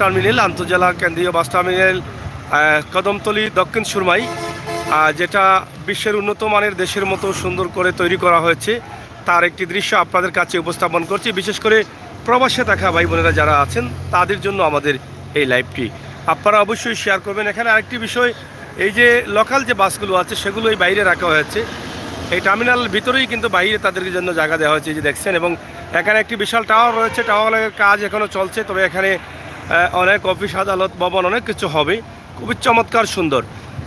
Terminal, আন্তজেলা কেন্দ্রীয় bus terminal Kadamtali দক্ষিণ সুরমাই, যেটা বিশ্বের উন্নত মানের দেশের মতো সুন্দর করে তৈরি করা হয়েছে, তার একটি দৃশ্য আপনাদের কাছে উপস্থাপন করছি। বিশেষ করে প্রবাসে থাকা ভাই বোনেরা যারা আছেন তাদের জন্য আমাদের এই লাইভটি আপনারা অবশ্যই শেয়ার করবেন। এখানে আরেকটি বিষয়, এই যে লোকাল যে বাসগুলো আছে সেগুলোই বাইরে রাখা হয়েছে। এই টার্মিনাল ভিতরেই কিন্তু বাইরে তাদের জন্য জায়গা দেওয়া হয়েছে, যে দেখছেন। এবং এখানে একটি বিশাল টাওয়ার রয়েছে, টাওয়ারের কাজ এখনও চলছে, তবে এখানে অনেক অফিস আদালত ভবন অনেক কিছু হবে, খুবই চমৎকার সুন্দর।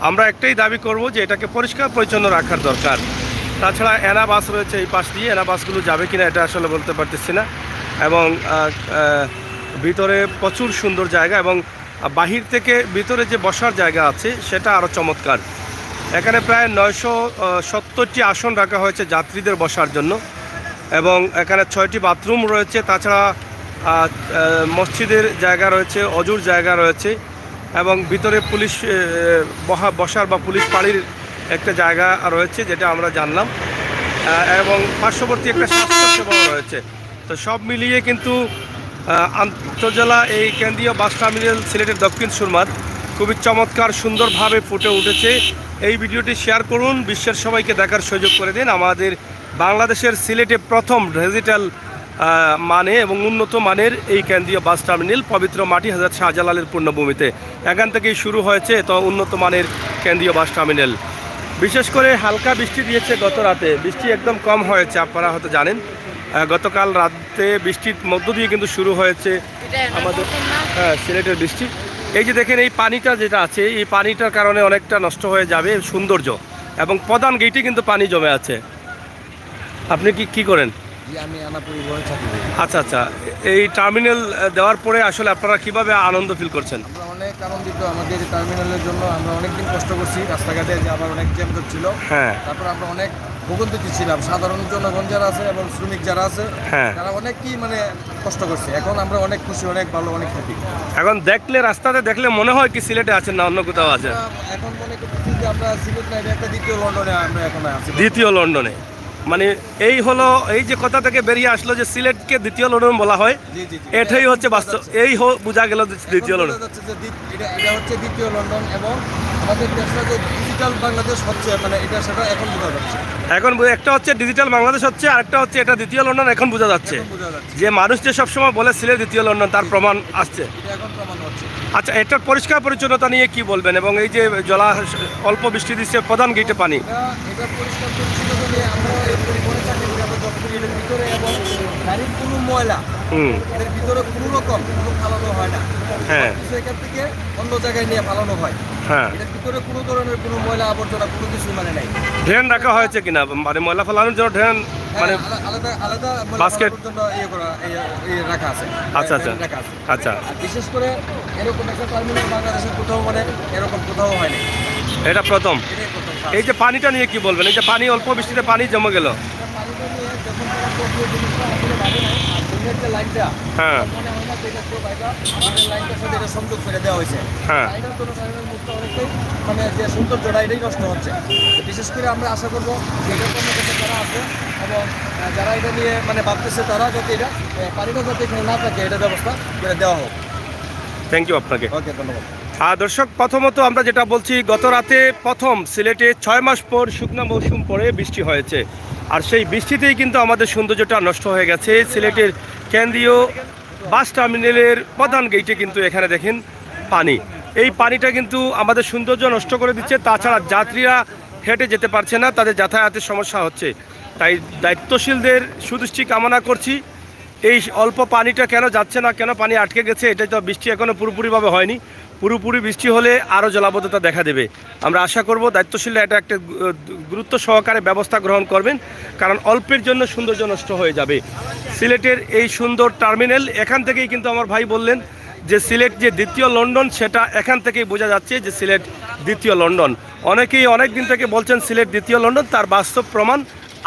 আমরা একটাই দাবি করব যে এটাকে পরিষ্কার পরিচ্ছন্ন রাখার দরকার। তাছাড়া এনা বাস রয়েছে এই পাশ দিয়ে, এনা বাসগুলো যাবে কিনা এটা আসলে বলতে পারতেছি না। এবং ভিতরে প্রচুর সুন্দর জায়গা, এবং বাহির থেকে ভিতরে যে বসার জায়গা আছে সেটা আরও চমৎকার। এখানে প্রায় 970টি আসন রাখা হয়েছে যাত্রীদের বসার জন্য, এবং এখানে 6টি বাথরুম রয়েছে। তাছাড়া মসজিদের জায়গা রয়েছে, অজুর জায়গা রয়েছে, এবং ভিতরে পুলিশ বসার বা পুলিশ পাড়ির একটা জায়গা রয়েছে, যেটা আমরা জানলাম। এবং পার্শ্ববর্তী একটা স্বাস্থ্যসেবাও রয়েছে। তো সব মিলিয়ে কিন্তু আন্তজেলা এই কেন্দ্রীয় বাস টার্মিনাল সিলেটের দক্ষিণ সুরমার খুবই চমৎকার সুন্দরভাবে ফুটে উঠেছে। এই ভিডিওটি শেয়ার করুন, বিশ্বের সবাইকে দেখার সুযোগ করে দিন। আমাদের বাংলাদেশের সিলেটে প্রথম ডিজিটাল মানে এবং উন্নত মানের এই কেন্দ্রীয় বাস টার্মিনাল, পবিত্র মাটি হযরত শাহজালালের পূর্ণভূমিতে। এখান থেকেই শুরু হয়েছে তো উন্নত মানের কেন্দ্রীয় বাস টার্মিনাল। বিশেষ করে হালকা বৃষ্টি দিয়েছে গত রাতে, বৃষ্টি একদম কম হয়েছে, আপনারা হয়তো জানেন। গতকাল রাতে বৃষ্টির মধ্য দিয়ে কিন্তু শুরু হয়েছে আমাদের সিলেটের বৃষ্টি। এই যে দেখেন, এই পানিটা যেটা আছে, এই পানিটার কারণে অনেকটা নষ্ট হয়ে যাবে সৌন্দর্য, এবং প্রধান গেটে কিন্তু পানি জমে আছে। আপনি কি করেন? আমি আনা পরিবহনে চাকরি করি। আচ্ছা আচ্ছা, এই টার্মিনাল দেওয়ার পরে আসলে আপনারা কিভাবে আনন্দ ফিল করছেন? আমরা অনেক আনন্দিত। আমাদের এই টার্মিনালের জন্য আমরা অনেকদিন কষ্ট করছি, রাস্তাঘাটে যে আবার অনেক জ্যাম ছিল। হ্যাঁ, তারপর আমরা অনেক ভোগান্তিতে ছিলাম, সাধারণ জনগণ যারা আছে এবং শ্রমিক যারা আছে, হ্যাঁ, তারা অনেকই কষ্ট করছে। এখন আমরা অনেক খুশি, অনেক ভালো, অনেক হ্যাপি। এখন দেখলে, রাস্তাতে দেখলে মনে হয় কি সিলেটে আছেন না অন্য কোথাও আছে? এখন মনে করতেছি যে আমরা সিলেট না, একটা দ্বিতীয় লন্ডনে আমরা এখন আছি। দ্বিতীয় লন্ডনে, মানে এই হলো, এই যে কথা থেকে বেরিয়ে আসলো যে সিলেটকে দ্বিতীয় লন্ডন বলা হয়, এটাই হচ্ছে বাস্তব। এই বোঝা গেল দ্বিতীয় লন্ডন। এটা হচ্ছে দ্বিতীয় লন্ডন, এবং আমাদের দেশটা যে ডিজিটাল বাংলাদেশ হচ্ছে, এটা সেটা এখন বোঝা যাচ্ছে। এখন একটা হচ্ছে ডিজিটাল বাংলাদেশ হচ্ছে, আরেকটা হচ্ছে এটা দ্বিতীয় লন্ডন। এখন বোঝা যাচ্ছে যে মানুষ যে সবসময় বলে সিলেট দ্বিতীয় লন্ডন, তার প্রমাণ আসছে। এখন প্রমাণ হচ্ছে। আচ্ছা, এটার পরিষ্কার পরিচ্ছন্নতা নিয়ে কি বলবেন? এবং এই যে অল্প বৃষ্টি দিচ্ছে, প্রধান গেটে পানি, এটা পরিষ্কার পরিচ্ছন্নতা নিয়ে আমরা এই পরিবহনে চাকরি করি। আমরা দপ্তরের ভিতরে এবং গাড়ির কোনো ময়লা এর ভিতরে কোনো রকম কোনো ফালানো হয় না। হ্যাঁ, এখান থেকে অন্য জায়গায় নিয়ে ফালানো হয়। হ্যাঁ, এর ভিতরে কোনো ধরনের কোনো ময়লা আবর্জনা কোনো কিছু নাই। ড্রেন রাখা হয়েছে কিনা, মানে ময়লা ফেলানোর জন্য ড্রেন, মানে আলাদা আলাদা বাস্কেট জন্য রাখা আছে। আচ্ছা আচ্ছা আচ্ছা, বিশেষ করে এরকম একটা টার্মিনাল বাংলাদেশের কোথাও এরকম কোথাও হয়নি, এটা প্রথম। এই যে পানিটা নিয়ে কি বলবেন? এই যে পানি, অল্প বৃষ্টিতে পানি জমে গেল, হ্যাঁ, সংযোগ করে দেওয়া হয়েছে, হ্যাঁ, যে সৌন্দর্যটা এটাই নষ্ট হচ্ছে। বিশেষ করে আমরা আশা করবো যারা আছে এবং যারা এটা নিয়ে ভাবতেছে, তারা যাতে এটা পানিটা যাতে এখানে না থাকে, এটা ব্যবস্থা করে দেওয়া হোক। থ্যাংক ইউ আপনাকে। ওকে, ধন্যবাদ। দর্শক, প্রথমত আমরা যেটা বলছি, গত রাতে প্রথম সিলেটে 6 মাস পর শুকনা মৌসুম পরে বৃষ্টি হয়েছে, আর সেই বৃষ্টিতেই কিন্তু আমাদের সৌন্দর্যটা নষ্ট হয়ে গেছে। সিলেটের কেন্দ্রীয় বাস টার্মিনালের প্রধান গেটে কিন্তু এখানে দেখেন পানি, এই পানিটা কিন্তু আমাদের সৌন্দর্য নষ্ট করে দিচ্ছে। তাছাড়া যাত্রীরা হেঁটে যেতে পারছে না, তাদের যাতায়াতের সমস্যা হচ্ছে। তাই দায়িত্বশীলদের সুদৃষ্টি কামনা করছি, এই অল্প পানিটা কেন যাচ্ছে না, কেন পানি আটকে গেছে, এটা তো বৃষ্টি এখনও পুরোপুরিভাবে হয়নি। পুরোপুরি বৃষ্টি হলে আরও জলাবদ্ধতা দেখা দেবে। আমরা আশা করব দায়িত্বশীলরা এটা একটা গুরুত্ব সহকারে ব্যবস্থা গ্রহণ করবেন, কারণ অল্পের জন্য সৌন্দর্য নষ্ট হয়ে যাবে। সিলেটের এই সুন্দর টার্মিনাল, এখান থেকেই কিন্তু আমার ভাই বললেন যে সিলেট যে দ্বিতীয় লন্ডন, সেটা এখান থেকেই বোঝা যাচ্ছে যে সিলেট দ্বিতীয় লন্ডন। অনেকেই অনেক দিন থেকে বলছেন সিলেট দ্বিতীয় লন্ডন, তার বাস্তব প্রমাণ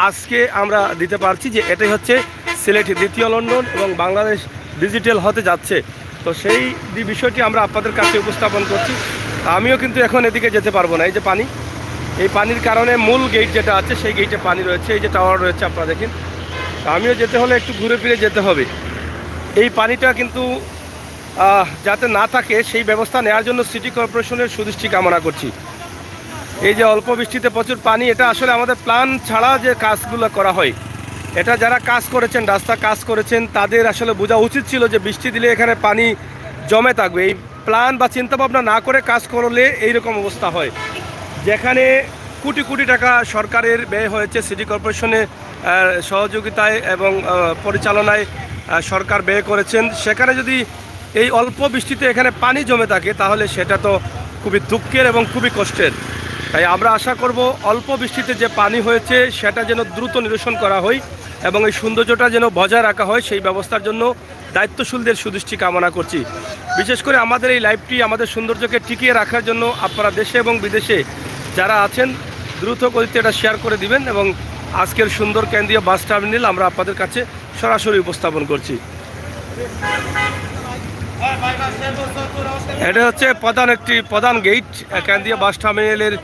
আজকে আমরা দিতে পারছি যে এটাই হচ্ছে সিলেট দ্বিতীয় লন্ডন, এবং বাংলাদেশ ডিজিটাল হতে যাচ্ছে। তো সেই বিষয়টি আমরা আপনাদের কাছে উপস্থাপন করছি। আমিও কিন্তু এখন এদিকে যেতে পারবো না, এই যে পানি, এই পানির কারণে মূল গেট যেটা আছে সেই গেটে পানি রয়েছে, এই যে টাওয়ার রয়েছে আপনারা দেখেন। আমিও যেতে হলে একটু ঘুরে ফিরে যেতে হবে। এই পানিটা কিন্তু যাতে না থাকে সেই ব্যবস্থা নেওয়ার জন্য সিটি কর্পোরেশনের সুদৃষ্টি কামনা করছি। এই যে অল্প বৃষ্টিতে প্রচুর পানি, এটা আসলে আমাদের প্ল্যান ছাড়া যে কাজগুলো করা হয়, এটা যারা কাজ করেছেন, রাস্তা কাজ করেছেন, তাদের আসলে বোঝা উচিত ছিল যে বৃষ্টি দিলে এখানে পানি জমে থাকবে। এই প্ল্যান বা চিন্তাভাবনা না করে কাজ করলে এইরকম অবস্থা হয়। যেখানে কোটি কোটি টাকা সরকারের ব্যয় হয়েছে, সিটি কর্পোরেশনের সহযোগিতায় এবং পরিচালনায় সরকার ব্যয় করেছেন, সেখানে যদি এই অল্প বৃষ্টিতে এখানে পানি জমে থাকে তাহলে সেটা তো খুবই দুঃখের এবং খুবই কষ্টের। তাই আমরা আশা করব অল্প বৃষ্টিতে যে পানি হয়েছে সেটা যেন দ্রুত নিরসন করা হয় এবং এই সৌন্দর্যটা যেন বজায় রাখা হয়, সেই ব্যবস্থার জন্য দায়িত্বশীলদের সুদৃষ্টি কামনা করছি। বিশেষ করে আমাদের এই লাইভটি আমাদের সৌন্দর্যকে টিকিয়ে রাখার জন্য আপনারা দেশে এবং বিদেশে যারা আছেন দ্রুত গতিতে এটা শেয়ার করে দিবেন এবং আজকের সুন্দর কেন্দ্রীয় বাস টার্মিনাল আমরা আপনাদের কাছে সরাসরি উপস্থাপন করছি। এটা হচ্ছে প্রধান গেট, কেন্দ্রীয় বাস টার্মিনালের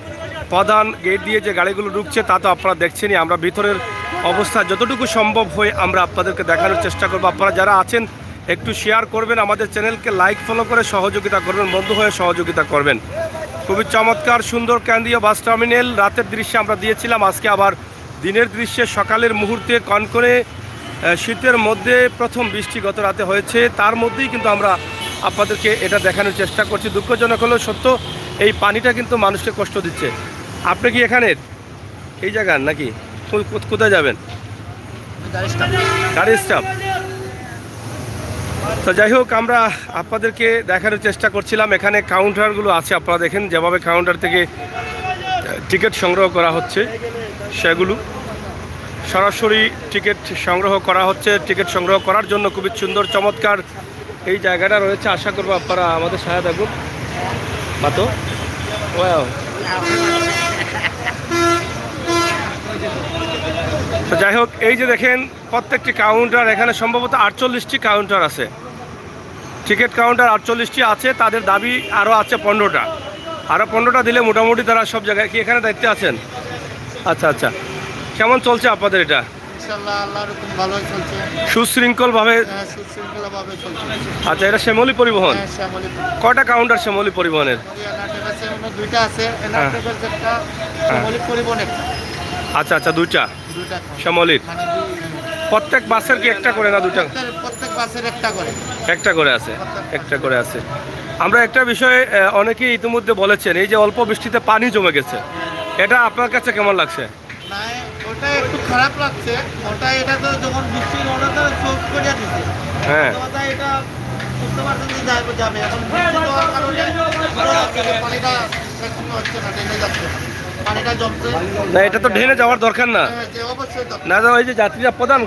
প্রধান গেট দিয়ে যে গাড়িগুলো ঢুকছে তা তো আপনারা দেখছেনই। আমরা ভিতরের অবস্থা যতটুকু সম্ভব হয় আমরা আপনাদেরকে দেখানোর চেষ্টা করব। আপনারা যারা আছেন একটু শেয়ার করবেন, আমাদের চ্যানেলকে লাইক ফলো করে সহযোগিতা করবেন, বন্ধু হয়ে সহযোগিতা করবেন। খুবই চমৎকার সুন্দর কেন্দ্রীয় বাস টার্মিনাল। রাতের দৃশ্যে আমরা দিয়েছিলাম, আজকে আবার দিনের দৃশ্যে সকালের মুহূর্তে কনকনে শীতের মধ্যে প্রথম বৃষ্টি গত রাতে হয়েছে, তার মধ্যেই কিন্তু আমরা আপনাদেরকে এটা দেখানোর চেষ্টা করছি। দুঃখজনক হলেও সত্য, এই পানিটা কিন্তু মানুষকে কষ্ট দিচ্ছে। আপনি কি এখানের এই জায়গার নাকি কোথায় যাবেন? গাড়ির স্টাফ। তো যাই হোক, আমরা আপনাদেরকে দেখানোর চেষ্টা করছিলাম এখানে কাউন্টারগুলো আছে। আপনারা দেখেন যেভাবে কাউন্টার থেকে টিকিট সংগ্রহ করা হচ্ছে, সেগুলো সরাসরি টিকিট সংগ্রহ করা হচ্ছে। টিকিট সংগ্রহ করার জন্য খুবই সুন্দর চমৎকার এই জায়গাটা রয়েছে। আশা করবো আপনারা আমাদের সহায়তা করুন। মাতো তো যাই হোক, এই যে দেখেন প্রত্যেকটি কাউন্টার, এখানে সম্ভবত 48টি কাউন্টার আছে, টিকিট কাউন্টার 48টি আছে। তাদের দাবি আরও আছে 15টা, আরও 15টা দিলে মোটামুটি তারা সব জায়গায়। কি এখানে দায়িত্বে আছেন? আচ্ছা আচ্ছা, কেমন চলছে আপনাদের এটা? ইনশাআল্লাহ আল্লাহর হুকুম ভালোই চলছে, সুশৃঙ্খলভাবে? হ্যাঁ, সুশৃঙ্খলভাবে চলছে। আচ্ছা, এটা শ্যামলী পরিবহন? হ্যাঁ, শ্যামলী কয়টা কাউন্টার শ্যামলী পরিবহনের? দুইটা আছে, এনার্টেবল একটা, শ্যামলী পরিবহন একটা। আচ্ছা আচ্ছা, দুইটা দুইটা শ্যামলীর। মানে প্রত্যেক বাসের কি একটা করে না দুইটা? প্রত্যেক বাসের একটা করে, একটা করে আছে, একটা করে আছে। আমরা একটা বিষয়ে অনেকেই ইতিমধ্যে বলেছেন, এই যে অল্প বৃষ্টিতে পানি জমে গেছে, এটা আপনার কাছে কেমন লাগছে? না ওটা একটু খারাপ লাগছে। ওটা এটা তো যখন বৃষ্টির ওটা তো চোখ করে দিচ্ছে, হ্যাঁ, ওটা এটা বুঝতে পারছেন যে যাবে। এখন বৃষ্টি হওয়ার কারণে পানিটা হচ্ছে না, টেনে যাচ্ছে, পানিটা জমছে। না এটা তো ঢেনে যাওয়ার দরকার না। হ্যাঁ, যে অবশ্যই দরকার। না ওই যে যাত্রীরা প্রধান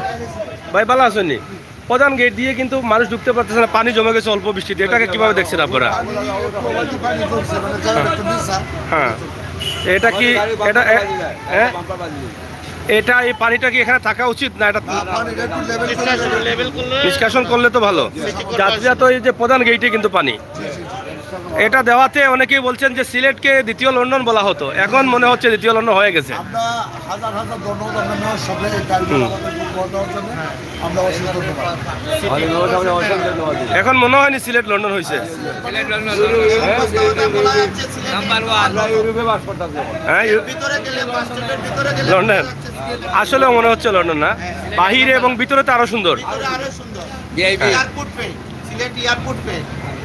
ভাই ভালো আসেননি, প্রধান গেট দিয়ে কিন্তু মানুষ ঢুকতে পারতেছে না, পানি জমে গেছে অল্প বৃষ্টিতে। এটাকে কিভাবে দেখছেন আপনারা? হ্যাঁ, এটা কি এটা হ্যাঁ, এটা এই পানিটা কি এখানে থাকা উচিত না? এটা নিষ্কাশন করলে তো ভালো। যাত্রীরা তো এই যে প্রধান গেটে কিন্তু পানি, এটা দেওয়াতে অনেকেই বলছেন যে সিলেটকে দ্বিতীয় লন্ডন বলা হতো, এখন মনে হচ্ছে দ্বিতীয় লন্ডন হয়ে গেছে। আমরা হাজার হাজার ধন্যবাদ আপনার সবাই এই কাজগুলো আমাদের উপহার দেওয়ার জন্য আমরা অসংখ্য ধন্যবাদ। এখন মনে হয়নি সিলেট লন্ডন হয়েছে। হ্যাঁ, লন্ডন আসলে মনে হচ্ছে লন্ডন না, বাহিরে এবং ভিতরে তো আরো সুন্দর। আরো সুন্দর airport pay, Sylhet airport pay,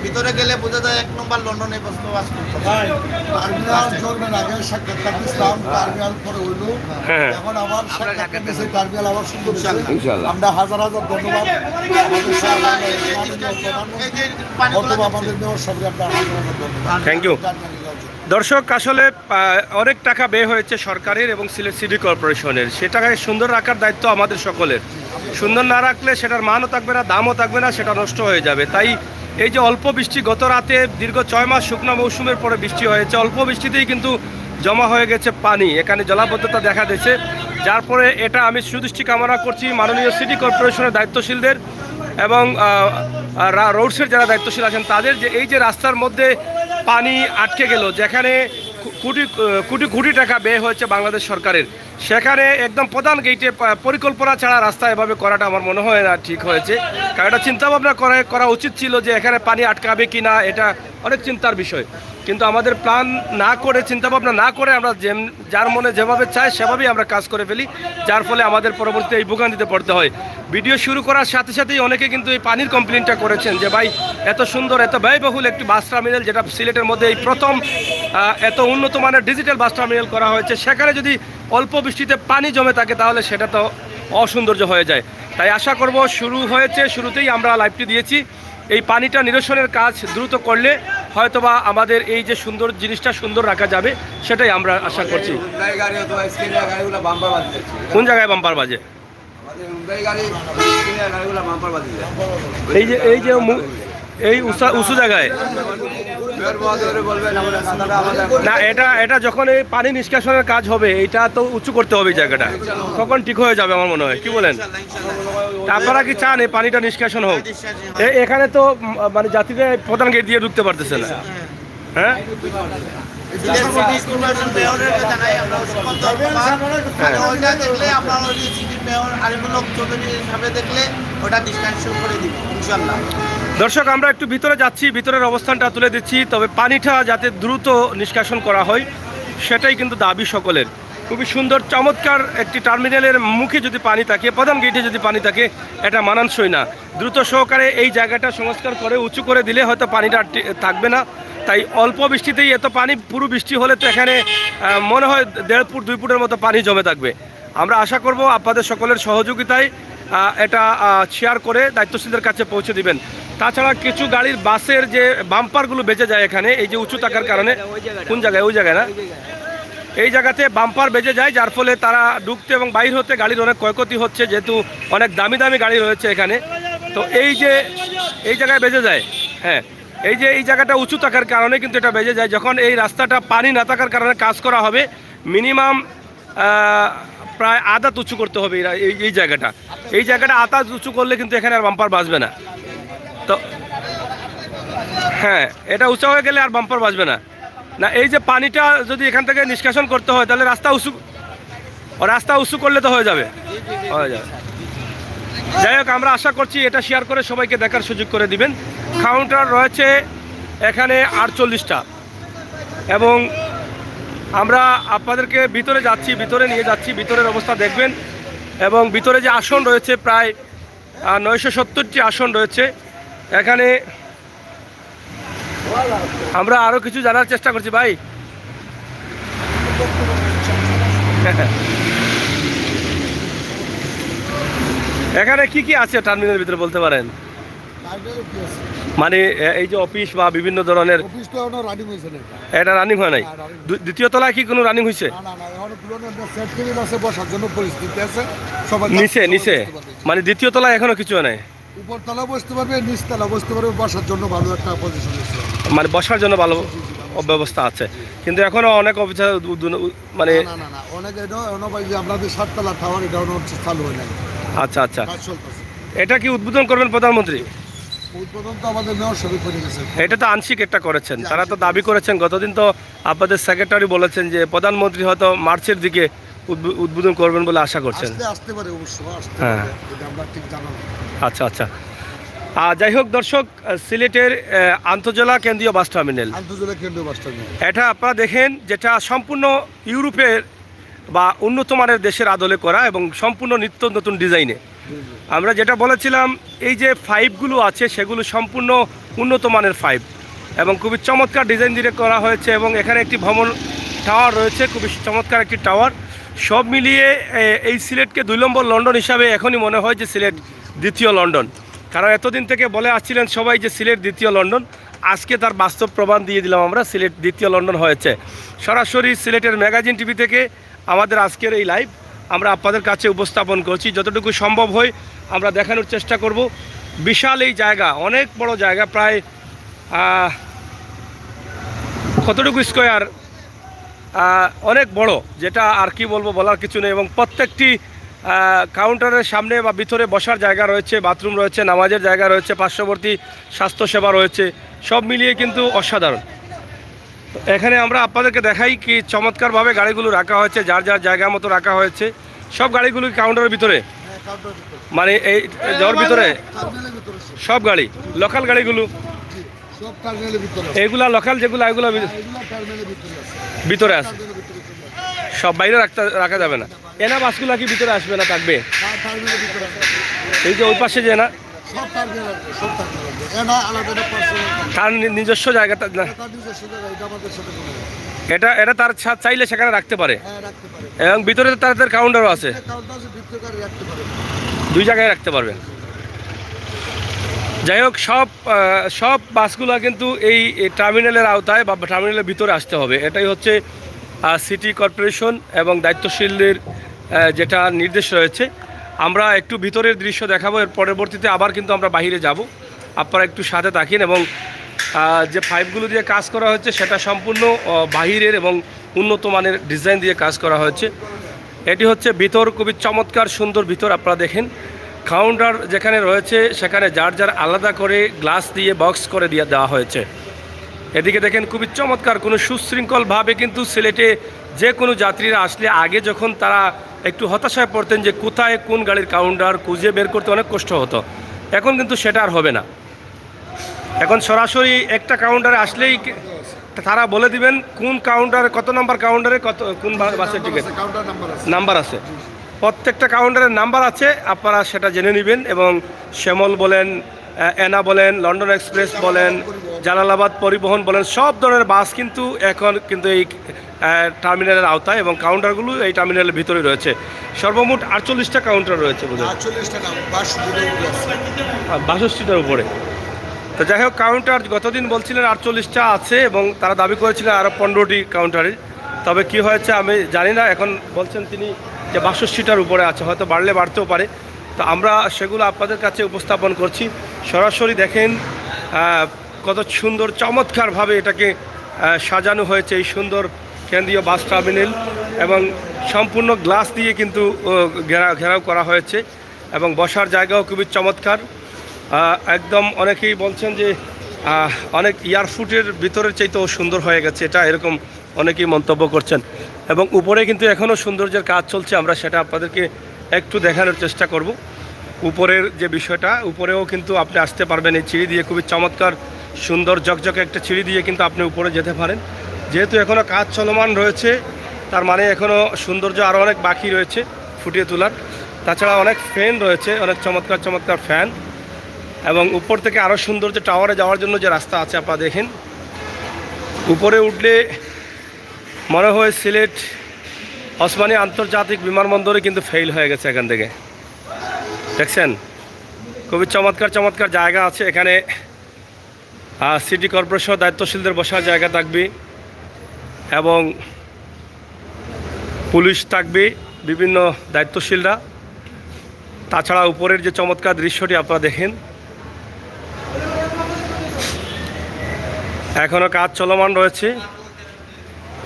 ভিতরে গেলে বোঝা যায় এক নম্বর লন্ডনে বসবাস করতে। টার্মিনাল চলবেন আগে সাক্ষাৎকার দিচ্ছিলাম, টার্মিনাল পরে হইলো, হ্যাঁ। এখন আবার সাক্ষাৎকার দিচ্ছে, টার্মিনাল আবার সুন্দর হয়েছে। আমরা হাজার হাজার ধন্যবাদ আমাদের বর্তমান আমাদের মেয়র সবাই আমরা হাজার হাজার ধন্যবাদ। Thank you. দর্শক, আসলে অনেক টাকা ব্যয় হয়েছে সরকারের এবং সিলেট সিটি কর্পোরেশনের, সেটাকে সুন্দর রাখার দায়িত্ব আমাদের সকলের। সুন্দর না রাখলে সেটার মানও থাকবে না, দামও থাকবে না, সেটা নষ্ট হয়ে যাবে। তাই এই যে অল্প বৃষ্টি, গত রাতে দীর্ঘ 6 মাস শুকনো মৌসুমের পরে বৃষ্টি হয়েছে, অল্প বৃষ্টিতেই কিন্তু জমা হয়ে গেছে পানি, এখানে জলাবদ্ধতা দেখা দিয়েছে। যার পরে এটা আমি সুদৃষ্টি কামনা করছি মাননীয় সিটি কর্পোরেশনের দায়িত্বশীলদের এবং রোডসের যারা দায়িত্বশীল আছেন তাদের, যে এই যে রাস্তার মধ্যে পানি আটকে গেল, যেখানে কোটি কোটি কোটি টাকা ব্যয় হয়েছে বাংলাদেশ সরকারের, সেখানে একদম প্রধান গেটে পরিকল্পনা ছাড়া রাস্তা এভাবে করাটা আমার মনে হয় না ঠিক হয়েছে। কারণ এটা চিন্তাভাবনা করা উচিত ছিল যে এখানে পানি আটকাবে কি না, এটা অনেক চিন্তার বিষয়। কিন্তু আমাদের প্ল্যান না করে, চিন্তাভাবনা না করে আমরা যার মনে যেভাবে চায় সেভাবেই আমরা কাজ করে ফেলি, যার ফলে আমাদের পরবর্তীতে এই ভোগান্তিতে পড়তে হয়। ভিডিও শুরু করার সাথে সাথেই অনেকে কিন্তু এই পানির কমপ্লেনটা করেছেন যে ভাই এত সুন্দর, এত ব্যয়বহুল একটি বাস টার্মিনাল, যেটা সিলেটের মধ্যে এই প্রথম এত উন্নত মানের ডিজিটাল বাস টার্মিনাল করা হয়েছে, সেখানে যদি অল্প বৃষ্টিতে পানি জমে থাকে তাহলে সেটা তো অসৌন্দর্য হয়ে যায়। তাই আশা করব, শুরু হয়েছে, শুরুতেই আমরা লাইভটি দিয়েছি, এই পানিটা নিরসনের কাজ দ্রুত করলে হয়তোবা আমাদের এই যে সুন্দর জিনিসটা সুন্দর রাখা যাবে, সেটাই আমরা আশা করছি। কোন জায়গায় বাম্পার বাজে? এই যে এই উঁচু জায়গায় না, এটা যখন এই পানি নিষ্কাশনের কাজ হবে, এটা তো উঁচু করতে হবে এই জায়গাটা, তখন ঠিক হয়ে যাবে আমার মনে হয়। কি বলেন? আপনারা কি চান এই পানিটা নিষ্কাশন হোক? এখানে তো মানে যাত্রীরা প্রধান গেট দিয়ে ঢুকতে পারতেছে না। হ্যাঁ, দর্শক আমরা একটু ভিতরে যাচ্ছি, ভিতরের অবস্থানটা তুলে দিচ্ছি। তবে পানিটা যাতে দ্রুত নিষ্কাশন করা হয় সেটাই কিন্তু দাবি সকলের। খুবই সুন্দর চমৎকার একটি টার্মিনালের মুখে যদি পানি থাকে, প্রধান গেটে যদি পানি থাকে, এটা মানানসই না। দ্রুত সহকারে এই জায়গাটা সংস্কার করে উঁচু করে দিলে হয়তো পানিটা থাকবে না। তাই অল্প বৃষ্টিতেই এত পানি, পুরো বৃষ্টি হলে তো এখানে মনে হয় 1.5 ফুট 2 ফুটের মতো পানি জমে থাকবে। আমরা আশা করব আপনাদের সকলের সহযোগিতায় এটা শেয়ার করে দায়িত্বশীলদের কাছে পৌঁছে দিবেন। তাছাড়া কিছু গাড়ির বাসের যে বাম্পারগুলো বেঁচে যায় এখানে, এই যে উঁচু থাকার কারণে, কোন জায়গায়? ওই জায়গায় না, এই জায়গাতে বাম্পার বেজে যায়, যার ফলে তারা ঢুকতে এবং বাইর হতে গাড়ির অনেক ক্ষয়ক্ষতি হচ্ছে, যেহেতু অনেক দামি দামি গাড়ি রয়েছে এখানে। তো এই যে এই জায়গায় বেজে যায়, হ্যাঁ, এই যে এই জায়গাটা উঁচু থাকার কারণে কিন্তু এটা বেজে যায়। যখন এই রাস্তাটা পানি না থাকার কারণে কাজ করা হবে, মিনিমাম প্রায় আধা উঁচু করতে হবে এই জায়গাটা। এই জায়গাটা আধা উঁচু করলে কিন্তু এখানে আর বাম্পার বাজবে না। তো হ্যাঁ, এটা উঁচু হয়ে গেলে আর বাম্পার বাজবে না। না, এই যে পানিটা যদি এখান থেকে নিষ্কাশন করতে হয়, তাহলে রাস্তা উঁচু করলে তো হয়ে যাবে। যাই হোক, আমরা আশা করছি এটা শেয়ার করে সবাইকে দেখার সুযোগ করে দিবেন। কাউন্টার রয়েছে এখানে 48টা, এবং আমরা আপনাদেরকে ভিতরে যাচ্ছি, ভিতরে নিয়ে যাচ্ছি, ভিতরের অবস্থা দেখবেন। এবং ভিতরে যে আসন রয়েছে প্রায় 970টি আসন রয়েছে এখানে। আমরা আরও কিছু জানার চেষ্টা করছি ভাই। এখানে কি কি আছে টার্মিনালের ভিতরে বলতে পারেন? মানে এই যে অফিস বা বিভিন্ন ধরনের, এটা রানিং হয় নাই? দ্বিতীয় তলায় কি কোনো রানিং হয়েছে? নিচে নিচে মানে দ্বিতীয় তলায় এখনো কিছু হয় নাই? উপরতলা বসতে পারবে, নিচতলা বসতে পারবে, বসার জন্য ভালো একটা পজিশন আছে, মানে বসার জন্য ভালো ব্যবস্থা আছে। কিন্তু এখনো অনেক অফিসার মানে অনেক আপনাদের 7তলা টাওয়ার, এটা চালু হয় নাই। আচ্ছা আচ্ছা, এটা কি উদ্বোধন করবেন প্রধানমন্ত্রী? উদ্বোধন তো আমাদের মেয়র সবই করে গেছে। এটা তো আংশিক একটা করেছেন, তারা তো দাবি করেছেন। গতদিন তো আপনাদের সেক্রেটারি বলেছেন যে প্রধানমন্ত্রী হয়তো মার্চের দিকে উদ্বোধন করবেন বলে আশা করছেন। আসতে পারে অবশ্য, হ্যাঁ, আমরা ঠিক জানাবো। আচ্ছা আচ্ছা। যাই হোক দর্শক, সিলেটের আন্তজেলা কেন্দ্রীয় বাস টার্মিনাল, এটা আপনারা দেখেন, যেটা সম্পূর্ণ ইউরোপের বা উন্নত মানের দেশের আদলে করা এবং সম্পূর্ণ নিত্য নতুন ডিজাইনে। আমরা যেটা বলেছিলাম, এই যে পাইপগুলো আছে সেগুলো সম্পূর্ণ উন্নত মানের পাইপ এবং খুবই চমৎকার ডিজাইন দিয়ে করা হয়েছে। এবং এখানে একটি ভ্রমণ টাওয়ার রয়েছে, খুবই চমৎকার একটি টাওয়ার। সব মিলিয়ে এই সিলেটকে 2 নম্বর লন্ডন হিসাবে এখনই মনে হয় যে সিলেট দ্বিতীয় লন্ডন। কারণ এতদিন থেকে বলে আসছিলেন সবাই যে সিলেট দ্বিতীয় লন্ডন, আজকে তার বাস্তব প্রমাণ দিয়ে দিলাম আমরা, সিলেট দ্বিতীয় লন্ডন হয়েছে। সরাসরি সিলেটের ম্যাগাজিন টিভি থেকে আমাদের আজকের এই লাইভ আমরা আপনাদের কাছে উপস্থাপন করছি। যতটুকু সম্ভব হয় আমরা দেখানোর চেষ্টা করব। বিশাল এই জায়গা, অনেক বড় জায়গা, প্রায় কতটুকু স্কোয়ার, অনেক বড়, যেটা আর কি বলবো, বলার কিছু নেই। এবং প্রত্যেকটি কাউন্টারের সামনে বা ভিতরে বসার জায়গা রয়েছে, বাথরুম রয়েছে, নামাজের জায়গা রয়েছে, পার্শ্ববর্তী স্বাস্থ্যসেবা রয়েছে, সব মিলিয়ে কিন্তু অসাধারণ। এখানে আমরা আপনাদেরকে দেখাই কি চমৎকারভাবে গাড়িগুলো রাখা হয়েছে, যার যার জায়গা মতো রাখা হয়েছে। সব গাড়িগুলো কাউন্টারের ভিতরে, হ্যাঁ, কাউন্টারের ভিতরে, মানে এই যাওয়ার ভিতরে টার্মিনালের ভিতরে সব গাড়ি, লোকাল গাড়িগুলো জি, সব টার্মিনালের ভিতরে আছে। এইগুলা লোকাল যেগুলো এগুলো এগুলো টার্মিনালের ভিতরে আছে, ভিতরে আছে, টার্মিনালের ভিতরে চলে আসে। সব বাইরে রাখা যাবে না। এনা বাসগুলা কি ভিতরে আসবে না থাকবে? টার্মিনালের ভিতরে আছে, এই যে ওই পাশে যে না, সব টার্মিনাল আছে, সব টার্মিনাল আছে। এটা আলাদা একটা পার্সোনাল, তার নিজস্ব জায়গাটা না, তার নিজস্ব জায়গা, এটা আমাদের সাথে কোনো না। এটা তার চাইলে সেখানে রাখতে পারে। হ্যাঁ, রাখতে পারে। এবং ভিতরে তাদের কাউন্টারও আছে, কাউন্টার আছে, ভিতরে গাড়ি রাখতে পারে। দুই জায়গায় রাখতে পারবেন। যাই হোক, সব বাসগুলো কিন্তু এই টার্মিনালের আওতায় বা টার্মিনালের ভিতরে আসতে হবে। এটাই হচ্ছে সিটি কর্পোরেশন এবং দায়িত্বশীলদের যেটা নির্দেশ রয়েছে। আমরা একটু ভিতরের দৃশ্য দেখাবো, এর পরবর্তীতে আবার কিন্তু আমরা বাইরে যাব। আপনারা একটু সাথে থাকেন। এবং যে পাইপগুলো দিয়ে কাজ করা হচ্ছে সেটা সম্পূর্ণ বাহিরের এবং উন্নত মানের ডিজাইন দিয়ে কাজ করা হয়েছে। এটি হচ্ছে ভিতর, খুবই চমৎকার সুন্দর ভিতর। আপনারা দেখেন কাউন্টার যেখানে রয়েছে সেখানে যার যার আলাদা করে গ্লাস দিয়ে বক্স করে দেওয়া হয়েছে। এদিকে দেখেন খুবই চমৎকার, কোনো সুশৃঙ্খলভাবে কিন্তু সিলেটে যে কোনো যাত্রীরা আসলে আগে যখন তারা একটু হতাশায় পড়তেন যে কোথায় কোন গাড়ির কাউন্টার খুঁজে বের করতে অনেক কষ্ট হতো, এখন কিন্তু সেটা আর হবে না। এখন সরাসরি একটা কাউন্টারে আসলেই তারা বলে দিবেন কোন কাউন্টারে, কত নম্বর কাউন্টারে কোন বাসের টিকিট কাউন্টার নাম্বার আছে। নাম্বার আছে। প্রত্যেকটা কাউন্টারের নাম্বার আছে, আপনারা সেটা জেনে নেবেন। এবং শ্যামল বলেন, এনা বলেন, লন্ডন এক্সপ্রেস বলেন, জালালাবাদ পরিবহন বলেন, সব ধরনের বাস কিন্তু এখন কিন্তু এই টার্মিনালের আওতায়, এবং কাউন্টারগুলো এই টার্মিনালের ভিতরে রয়েছে। সর্বমোট 48টা কাউন্টার রয়েছে বোধ হয়, 48 টাকা বাস দিলে আছে। 62টার উপরে। তো যাই হোক, কাউন্টার গতদিন বলছিলেন 48টা আছে এবং তারা দাবি করেছিলেন আরও 15টি কাউন্টারে। তবে কি হয়েছে আমি জানি না, এখন বলছেন তিনি যে 62টার উপরে আছে, হয়তো বাড়লে বাড়তেও পারে। তো আমরা সেগুলো আপনাদের কাছে উপস্থাপন করছি। সরাসরি দেখেন কত সুন্দর চমৎকারভাবে এটাকে সাজানো হয়েছে, এই সুন্দর কেন্দ্রীয় বাস টার্মিনাল। এবং সম্পূর্ণ গ্লাস দিয়ে কিন্তু ঘেরাও করা হয়েছে, এবং বসার জায়গাও খুবই চমৎকার। একদম অনেকেই বলছেন যে অনেক এয়ারফুটের ভিতরের চাইতেও সুন্দর হয়ে গেছে এটা, এরকম অনেকেই মন্তব্য করছেন। এবং উপরে কিন্তু এখনও সৌন্দর্যের কাজ চলছে, আমরা সেটা আপনাদেরকে একটু দেখানোর চেষ্টা করব। উপরের যে বিষয়টা, উপরেও কিন্তু আপনি আসতে পারবেন এই সিঁড়ি দিয়ে, খুবই চমৎকার সুন্দর ঝকঝকে একটা সিঁড়ি দিয়ে কিন্তু আপনি উপরে যেতে পারেন। যেহেতু এখনও কাজ চলমান রয়েছে, তার মানে এখনও সৌন্দর্য আরও অনেক বাকি রয়েছে ফুটিয়ে তোলার। তাছাড়া অনেক ফ্যান রয়েছে, অনেক চমৎকার চমৎকার ফ্যান। এবং উপর থেকে আরও সৌন্দর্য টাওয়ারে যাওয়ার জন্য যে রাস্তা আছে আপনারা দেখেন। উপরে উঠলে মনে হয় সিলেট ওসমানী আন্তর্জাতিক বিমানবন্দরে কিন্তু ফেল হয়ে গেছে এখান থেকে, দেখছেন। খুবই চমৎকার চমৎকার জায়গা আছে এখানে। সিটি কর্পোরেশন দায়িত্বশীলদের বসার জায়গা থাকবে, এবং পুলিশ থাকবে, বিভিন্ন দায়িত্বশীলরা। তাছাড়া উপরের যে চমৎকার দৃশ্যটি আপনারা দেখেন, এখনও কাজ চলমান রয়েছে।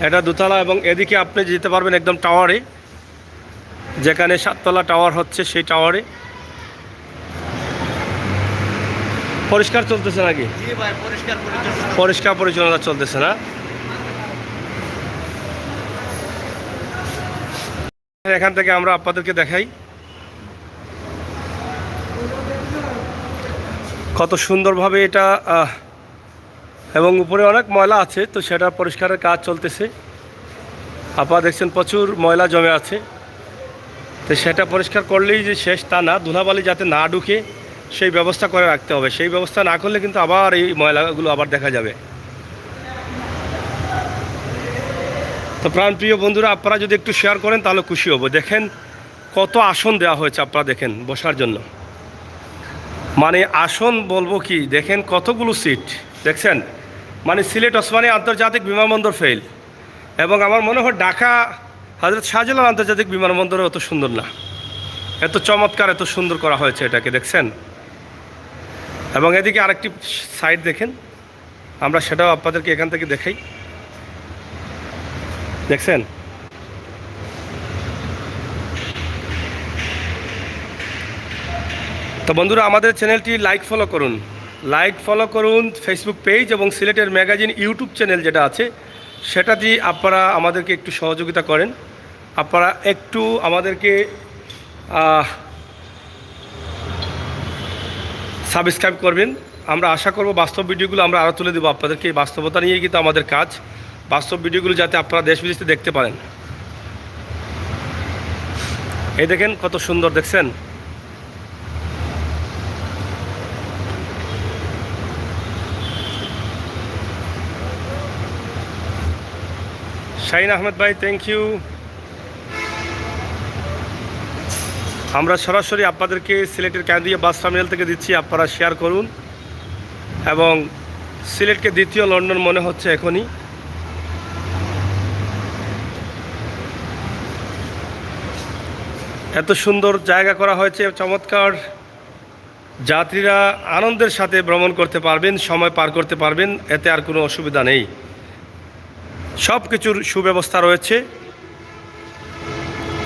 এটা দোতলা, এবং এদিকে আপনি যেতে পারবেন একদম টাওয়ারে, যেখানে 7তলা টাওয়ার হচ্ছে সেই টাওয়ারে। পরিষ্কার চলতেছে নাকি? জি ভাই, পরিষ্কার পরিচ্ছন্ন। পরিষ্কার পরিচ্ছন্নতা চলতেছে না? এখান থেকে আমরা আপনাদেরকে দেখাই কত সুন্দরভাবে এটা, এবং উপরে অনেক ময়লা আছে, তো সেটা পরিষ্কারের কাজ চলতেছে। আপনারা দেখছেন প্রচুর ময়লা জমে আছে, তো সেটা পরিষ্কার করলেই যে শেষ তা না, ধুলাবালি যাতে না ঢুকে সেই ব্যবস্থা করে রাখতে হবে। সেই ব্যবস্থা না করলে কিন্তু আবার এই ময়লাগুলো আবার দেখা যাবে। তো প্রাণপ্রিয় বন্ধুরা, আপনারা যদি একটু শেয়ার করেন তাহলে খুশি হব। দেখেন কত আসন দেওয়া হয়েছে, আপনারা দেখেন বসার জন্য, মানে আসন বলবো কি, দেখেন কতগুলো সিট দেখছেন। মানে সিলেট ওসমানী আন্তর্জাতিক বিমানবন্দর ফেল। এবং আমার মনে হয় ঢাকা হযরত শাহজালাল আন্তর্জাতিক বিমানবন্দরে অত সুন্দর না, এত চমৎকার এত সুন্দর করা হয়েছে এটাকে, দেখছেন। এবং এদিকে আরেকটি সাইড দেখেন, আমরা সেটাও আপনাদেরকে এখান থেকে দেখাই, দেখছেন। তো বন্ধুরা, আমাদের চ্যানেলটি লাইক ফলো করুন ফেসবুক পেজ এবং সিলেটের ম্যাগাজিন ইউটিউব চ্যানেল যেটা আছে সেটা দিয়ে আপনারা আমাদেরকে একটু সহযোগিতা করেন, আপনারা একটু আমাদেরকে সাবস্ক্রাইব করবেন। আমরা আশা করব বাস্তব ভিডিওগুলো আমরা আরও তুলে দেবো আপনাদেরকে। এই বাস্তবতা নিয়েই কিন্তু আমাদের কাজ, বাস্তব ভিডিওগুলো যাতে আপনারা দেশ বিদেশে দেখতে পারেন। এই দেখেন কত সুন্দর, দেখছেন? শাহিন আহমেদ ভাই, থ্যাংক ইউ। আমরা সরাসরি আপনাদেরকে সিলেটের কান্দিয়া বাস টার্মিনাল থেকে দিচ্ছি, আপনারা শেয়ার করুন। এবং সিলেটকে দ্বিতীয় লন্ডন মনে হচ্ছে এখনই। এত সুন্দর জায়গা করা হয়েছে, চমৎকার। যাত্রীরা আনন্দের সাথে ভ্রমণ করতে পারবেন, সময় পার করতে পারবেন, এতে আর কোনো অসুবিধা নেই। সব কিছুর সুব্যবস্থা রয়েছে।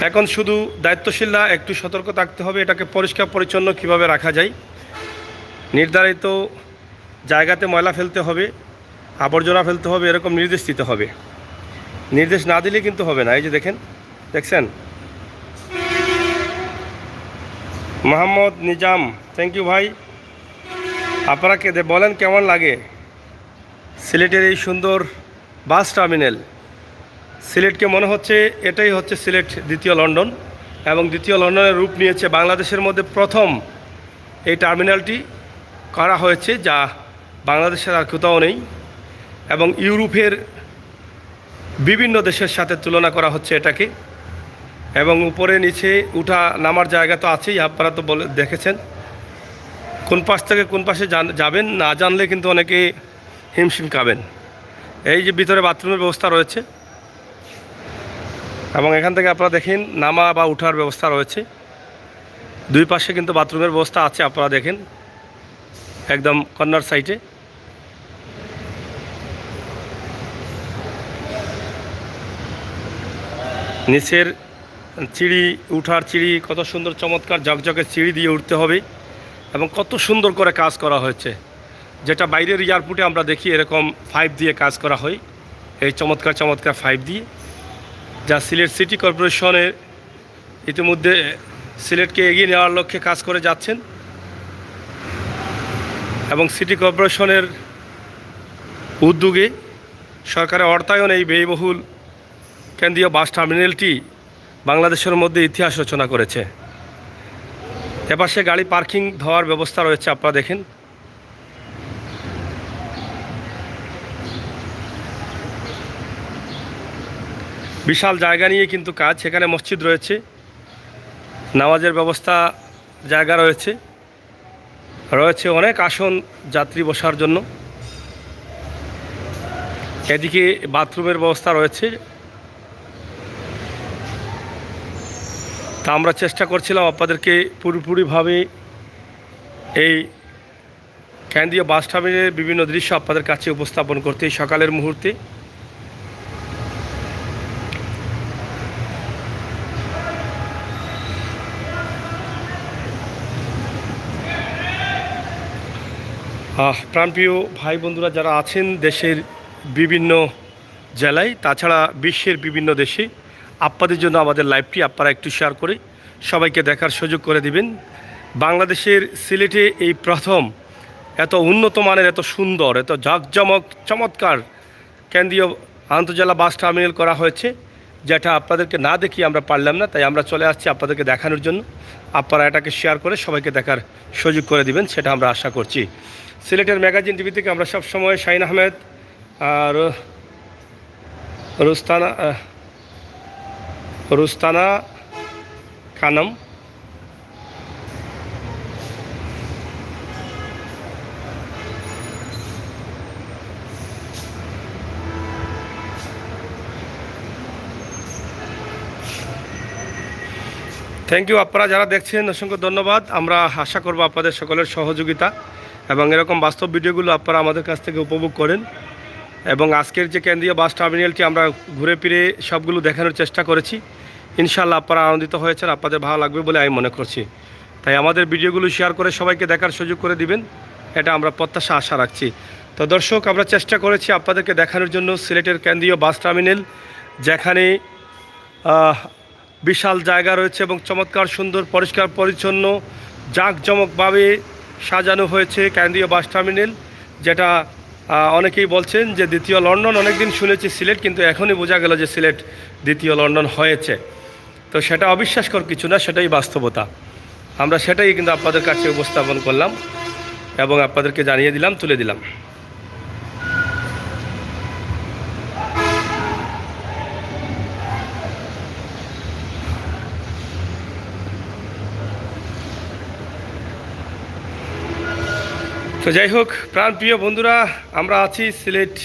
এখন শুধু দায়িত্বশীলরা একটু সতর্ক থাকতে হবে, এটাকে পরিষ্কার পরিচ্ছন্ন কীভাবে রাখা যায়। নির্ধারিত জায়গাতে ময়লা ফেলতে হবে, আবর্জনা ফেলতে হবে, এরকম নির্দেশ দিতে হবে। নির্দেশ না দিলে কিন্তু হবে না। এই যে দেখছেন? মোহাম্মদ নিজাম, থ্যাংক ইউ ভাই। আপনারা বলেন কেমন লাগে সিলেটের এই সুন্দর বাস টার্মিনাল। সিলেটকে মনে হচ্ছে এটাই হচ্ছে সিলেট দ্বিতীয় লন্ডন, এবং দ্বিতীয় লন্ডনের রূপ নিয়েছে বাংলাদেশের মধ্যে প্রথম এই টার্মিনালটি করা হয়েছে, যা বাংলাদেশের আর কোথাও নেই। এবং ইউরোপের বিভিন্ন দেশের সাথে তুলনা করা হচ্ছে এটাকে। এবং উপরে নিচে উঠা নামার জায়গা তো আছেই, আপনারা তো দেখেছেন। কোন পাশ থেকে কোন পাশে যাবেন না জানলে কিন্তু অনেকে হিমশিম খাবেন। এই যে ভিতরে বাথরুমের ব্যবস্থা রয়েছে, এবং এখান থেকে আপনারা দেখেন নামা বা উঠার ব্যবস্থা রয়েছে। দুই পাশে কিন্তু বাথরুমের ব্যবস্থা আছে, আপনারা দেখেন একদম কর্নার সাইডে। নিচের সিঁড়ি, উঠার সিঁড়ি কত সুন্দর, চমৎকার ঝকঝকে সিঁড়ি দিয়ে উঠতে হবে, এবং কত সুন্দর করে কাজ করা হয়েছে। যেটা বাইরের এয়ারপোর্টে আমরা দেখি এরকম 5 দিয়ে কাজ করা হয়, এই চমৎকার 5 দিয়ে, যা সিলেট সিটি কর্পোরেশনের ইতিমধ্যে সিলেটকে এগিয়ে নেওয়ার লক্ষ্যে কাজ করে যাচ্ছেন। এবং সিটি কর্পোরেশনের উদ্যোগে সরকারের অর্থায়নে এই ব্যয়বহুল কেন্দ্রীয় বাস টার্মিনালটি বাংলাদেশের মধ্যে ইতিহাস রচনা করেছে। এপাশে গাড়ি পার্কিং দেওয়ার ব্যবস্থা রয়েছে, আপনারা দেখেন। বিশাল জায়গা নিয়ে কিন্তু কাজ। সেখানে মসজিদ রয়েছে, নামাজের ব্যবস্থা জায়গা রয়েছে, অনেক আসন যাত্রী বসার জন্য। এদিকে বাথরুমের ব্যবস্থা রয়েছে। তা আমরা চেষ্টা করছিলাম আপনাদেরকে পুরোপুরিভাবে এই কেন্দ্রীয় বাস টার্মিনালের বিভিন্ন দৃশ্য আপনাদের কাছে উপস্থাপন করতে এই সকালের মুহূর্তে। প্রাণপ্রিয় ভাই বন্ধুরা যারা আছেন দেশের বিভিন্ন জেলায়, তাছাড়া বিশ্বের বিভিন্ন দেশে, আপনাদের জন্য আমাদের লাইভটি আপনারা একটু শেয়ার করে সবাইকে দেখার সুযোগ করে দিবেন। বাংলাদেশের সিলেটে এই প্রথম এত উন্নত মানের, এত সুন্দর, এত জাঁকজমক চমৎকার কেন্দ্রীয় আন্তজেলা বাস টার্মিনাল করা হয়েছে, যেটা আপনাদেরকে না দেখিয়ে আমরা পারলাম না। তাই আমরা চলে আসছি আপনাদেরকে দেখানোর জন্য। আপনারা এটাকে শেয়ার করে সবাইকে দেখার সুযোগ করে দিবেন, সেটা আমরা আশা করছি। সিলেটের ম্যাগাজিন টিভি থেকে আমরা সবসময় শাহিন আহমেদ আর রুস্তানা খানম, থ্যাংক ইউ। আপনারা যারা দেখছেন অসংখ্য ধন্যবাদ। আমরা আশা করব আপনাদের সকলের সহযোগিতা, এবং এরকম বাস্তব ভিডিওগুলো আপনারা আমাদের কাছ থেকে উপভোগ করেন। এবং আজকের যে কেন্দ্রীয় বাস টার্মিনালটি আমরা ঘুরে ফিরে সবগুলো দেখানোর চেষ্টা করেছি। ইনশাআল্লাহ আপনারা আনন্দিত হয়েছেন, আপনাদের ভালো লাগবে বলে আমি মনে করছি। তাই আমাদের ভিডিওগুলো শেয়ার করে সবাইকে দেখার সুযোগ করে দিবেন, এটা আমরা প্রত্যাশা আশা রাখছি। তো দর্শক, আমরা চেষ্টা করেছি আপনাদেরকে দেখানোর জন্য সিলেটের কেন্দ্রীয় বাস টার্মিনাল, যেখানে বিশাল জায়গা রয়েছে এবং চমৎকার সুন্দর পরিষ্কার পরিচ্ছন্ন জাঁকজমকভাবে সাজানো হয়েছে কেন্দ্রীয় বাস টার্মিনাল, যেটা অনেকেই বলছেন যে দ্বিতীয় লন্ডন। অনেকদিন শুনেছি সিলেট, কিন্তু এখনই বোঝা গেল যে সিলেট দ্বিতীয় লন্ডন হয়েছে। তো সেটা অবিশ্বাসকর কিছু না, সেটাই বাস্তবতা। আমরা সেটাই কিন্তু আপনাদের কাছে উপস্থাপন করলাম এবং আপনাদেরকে জানিয়ে দিলাম, তুলে দিলাম। তো যাই হোক, প্রাণপ্রিয় বন্ধুরা, আমরা আছি সিলেট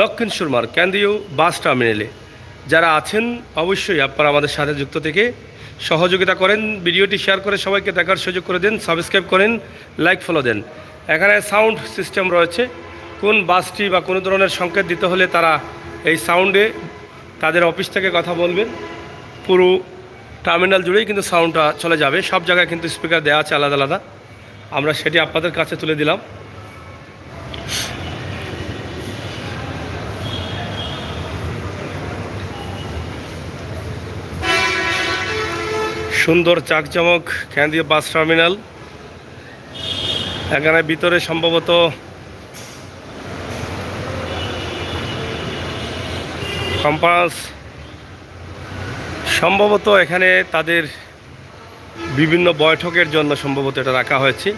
দক্ষিণ সুরমার কেন্দ্রীয় বাস টার্মিনালে। যারা আছেন অবশ্যই আপনারা আমাদের সাথে যুক্ত থেকে সহযোগিতা করেন, ভিডিওটি শেয়ার করে সবাইকে দেখার সুযোগ করে দেন, সাবস্ক্রাইব করেন, লাইক ফলো দেন। এখানে সাউন্ড সিস্টেম রয়েছে, কোন বাসটি বা কোনো ধরনের সংকেত দিতে হলে তারা এই সাউন্ডে তাদের অফিস থেকে কথা বলবেন। পুরো টার্মিনাল জুড়েই কিন্তু সাউন্ডটা চলে যাবে, সব জায়গায় কিন্তু স্পিকার দেওয়া আছে আলাদা আলাদা। আমরা সেটি আপনাদের কাছে তুলে দিলাম। সুন্দর চাকচমক কেন্দ্রীয় বাস টার্মিনাল। এখানে ভিতরে সম্ভবত কম্পাস, সম্ভবত এখানে তাদের বিভিন্ন বৈঠকের জন্য সম্ভবত এটা রাখা হয়েছে।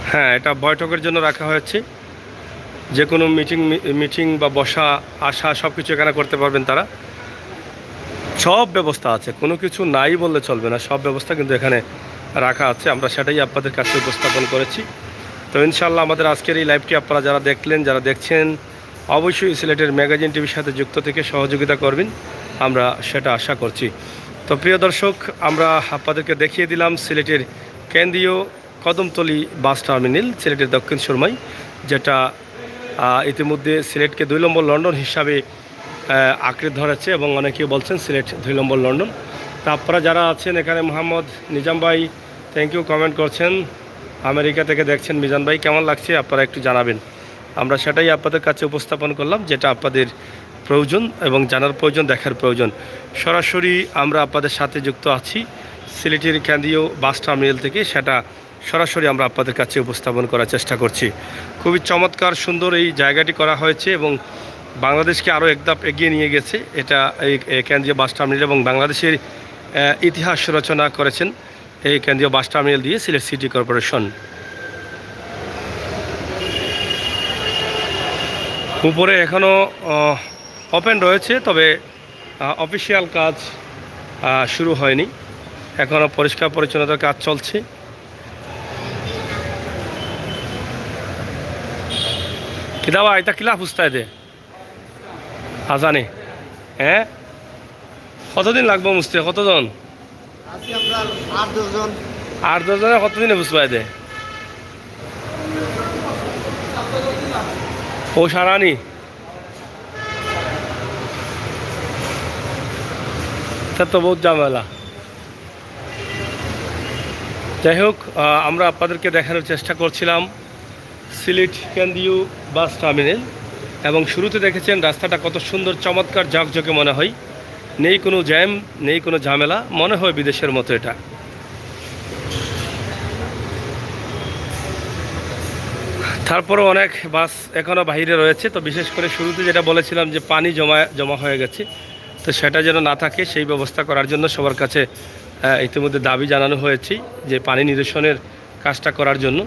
হ্যাঁ, এটা বৈঠকের জন্য রাখা হয়েছে। যে কোনো মিটিং বা বসা আসা সব কিছু এখানে করতে পারবেন তারা। সব ব্যবস্থা আছে, কোনো কিছু নাই বললে চলবে না, সব ব্যবস্থা কিন্তু এখানে রাখা আছে। আমরা সেটাই আপনাদের কাছে উপস্থাপন করেছি। তো ইনশাআল্লাহ আমাদের আজকের এই লাইভটি আপনারা যারা দেখলেন, যারা দেখছেন, অবশ্যই সিলেটের ম্যাগাজিন টিভির সাথে যুক্ত থেকে সহযোগিতা করবেন, আমরা সেটা আশা করছি। তো প্রিয় দর্শক, আমরা আপনাদেরকে দেখিয়ে দিলাম সিলেটের কেন্দ্রীয় কদমতলী বাস টার্মিনাল, সিলেটের দক্ষিণ সুরমায়, যেটা ইতিমধ্যে সিলেটকে 2 নম্বর লন্ডন হিসাবে আঁকড়ে ধরেছে এবং অনেকেই বলছেন সিলেট 2 নম্বর লন্ডন। তা আপনারা যারা আছেন এখানে, মোহাম্মদ নিজাম ভাই থ্যাংক ইউ, কমেন্ট করছেন, আমেরিকা থেকে দেখছেন। মিজান ভাই কেমন লাগছে আপনারা একটু জানাবেন। আমরা সেটাই আপনাদের কাছে উপস্থাপন করলাম, যেটা আপনাদের প্রয়োজন এবং জানার প্রয়োজন, দেখার প্রয়োজন। সরাসরি আমরা আপনাদের সাথে যুক্ত আছি সিলেটের কেন্দ্রীয় বাস টার্মিনাল থেকে, সেটা সরাসরি আমরা আপনাদের কাছে উপস্থাপন করার চেষ্টা করছি। খুবই চমৎকার সুন্দর এই জায়গাটি করা হয়েছে এবং বাংলাদেশকে আরও এক ধাপ এগিয়ে নিয়ে গেছে এটা এই কেন্দ্রীয় বাস টার্মিনাল, এবং বাংলাদেশের ইতিহাস রচনা করেছেন এই কেন্দ্রীয় বাস টার্মিনাল দিয়ে সিলেট সিটি কর্পোরেশন। উপরে এখনও ওপেন রয়েছে, তবে অফিসিয়াল কাজ শুরু হয়নি, এখনও পরিষ্কার পরিচ্ছন্নতার কাজ চলছে। কিতাবা এটা কিলা ফুস্তায় দে আজানে, হ্যাঁ কতদিন লাগবো মুছতে? কতজন? আজকে আমরা 8-10 জন। 8-10 জনে কতদিনে বুঝবাই দে? ও সারানি তো বহুত ঝামেলা। যাই হোক, আমরা আপনাদেরকে দেখানোর চেষ্টা করছিলাম সিলেট কেন্দ্রীয় বাস টার্মিনাল, এবং শুরুতে দেখেছেন রাস্তাটা কত সুন্দর চমৎকার ঝকঝকে মনে হয়, নেই কোনো জ্যাম, নেই কোনো ঝামেলা, মনে হয় বিদেশের মতো এটা। তারপরও অনেক বাস এখনও বাইরে রয়েছে। তো বিশেষ করে শুরুতে যেটা বলেছিলাম যে পানি জমা হয়ে গেছে, তো সেটা যেন না থাকে সেই ব্যবস্থা করার জন্য সবার কাছে ইতিমধ্যে দাবি জানানো হয়েছে যে পানি নিরসনের কাজটা করার জন্য।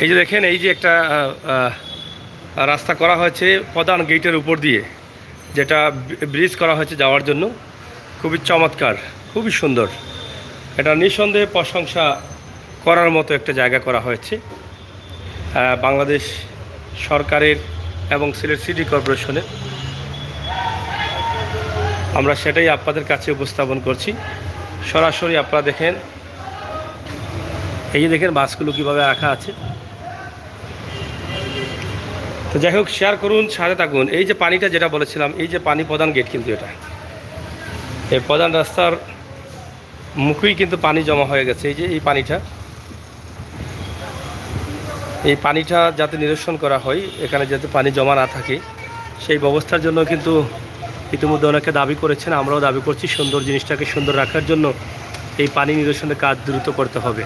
এই যে দেখেন, এই যে একটা রাস্তা করা হয়েছে প্রধান গেটের উপর দিয়ে, যেটা ব্রিজ করা হয়েছে যাওয়ার জন্য, খুবই চমৎকার, খুবই সুন্দর। এটা নিঃসন্দেহে প্রশংসা করার মতো একটা জায়গা করা হয়েছে বাংলাদেশ সরকারের এবং সিলেট সিটি কর্পোরেশনের। আমরা সেটাই আপনাদের কাছে উপস্থাপন করছি সরাসরি। আপনারা দেখেন, এই যে দেখেন বাসগুলো কীভাবে রাখা আছে। তো যাই হোক, শেয়ার করুন, সাথে থাকুন। এই যে পানিটা যেটা বলেছিলাম, এই যে পানি প্রধান গেট, কিন্তু এটা এই প্রধান রাস্তার মুখেই কিন্তু পানি জমা হয়ে গেছে। এই যে এই পানিটা যাতে নিরসন করা হয়, এখানে যাতে পানি জমা না থাকে সেই ব্যবস্থার জন্য কিন্তু ইতিমধ্যে অনেকে দাবি করেছেন, আমরাও দাবি করছি সুন্দর জিনিসটাকে সুন্দর রাখার জন্য এই পানি নিরসনের কাজ দ্রুত করতে হবে।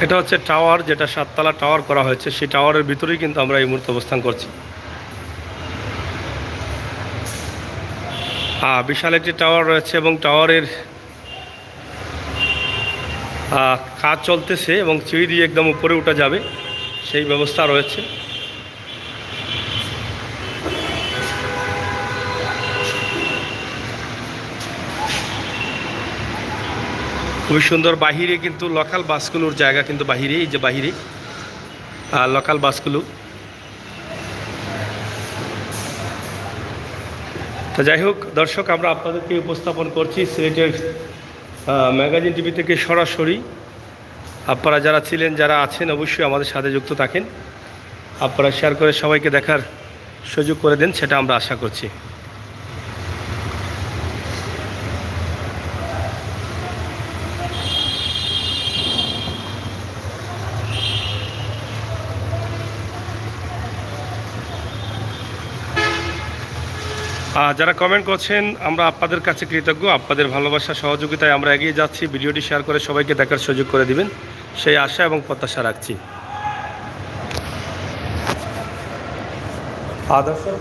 এটা হচ্ছে টাওয়ার, যেটা 7 তলা টাওয়ার করা হয়েছে, সেই টাওয়ারের ভিতরেই কিন্তু আমরা এই মুহূর্তে অবস্থান করছি। বিশাল একটি টাওয়ার রয়েছে এবং টাওয়ারের কাজ চলতেছে এবং সিঁড়ি দিয়ে একদম উপরে উঠা যাবে সেই ব্যবস্থা রয়েছে। খুবই সুন্দর। বাহিরে কিন্তু লোকাল বাসগুলোর জায়গা কিন্তু বাহিরে, এই যে বাহিরে লোকাল বাসগুলো। তো যাই হোক দর্শক, আমরা আপনাদেরকে উপস্থাপন করছি সিলেটের ম্যাগাজিন টিভি থেকে সরাসরি। আপনারা যারা ছিলেন, যারা আছেন, অবশ্যই আমাদের সাথে যুক্ত থাকেন। আপনারা শেয়ার করে সবাইকে দেখার সুযোগ করে দেন, সেটা আমরা আশা করছি। যারা কমেন্ট করছেন, আমরা আপনাদের কাছে কৃতজ্ঞ। আপনাদের ভালোবাসা সহযোগিতায় আমরা এগিয়ে যাচ্ছি। ভিডিওটি শেয়ার করে সবাইকে দেখার সুযোগ করে দিবেন, সেই আশা এবং প্রত্যাশা রাখছি। দর্শক,